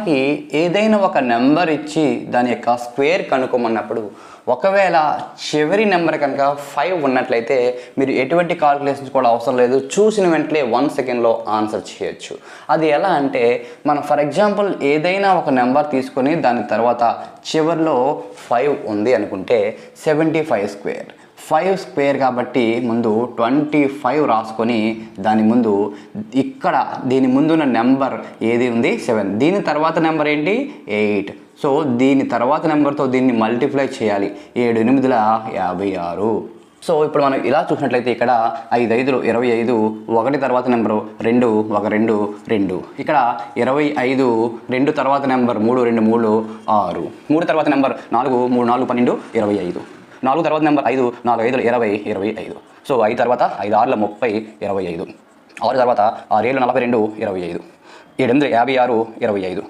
మనకి ఏదైనా ఒక నెంబర్ ఇచ్చి దాని యొక్క స్క్వేర్ కనుక్కోమన్నప్పుడు ఒకవేళ చివరి నెంబర్ కనుక 5 ఉన్నట్లయితే మీరు ఎటువంటి కాల్కులేషన్స్ కూడా అవసరం లేదు, చూసిన వెంటనే 1 సెకండ్లో ఆన్సర్ చేయొచ్చు. అది ఎలా అంటే మనం ఫర్ ఎగ్జాంపుల్ ఏదైనా ఒక నెంబర్ తీసుకొని దాని తర్వాత చివరిలో 5 ఉంది అనుకుంటే 75 స్క్వేర్ 5 స్క్వేర్ కాబట్టి ముందు 25 రాసుకొని దాని ముందు ఇక్కడ దీని ముందున్న నెంబర్ ఏది ఉంది 7, దీని తర్వాత నెంబర్ ఏంటి 8. సో దీని తర్వాత నెంబర్తో దీన్ని మల్టిప్లై చేయాలి, 7 8 56. సో ఇప్పుడు మనం ఇలా చూసినట్లయితే ఇక్కడ 5 5 25, 1 తర్వాత నెంబరు 2 1 2 2, ఇక్కడ 25 2 తర్వాత నెంబర్ 3 2 3 6, 3 తర్వాత నెంబర్ 4 3 4 12 25, 4 తర్వాత నెంబర్ 5 4 5 20 25. సో 5 తర్వాత 5 6 30 25, 6 తర్వాత 6 7 42 25, 7 8 56 25.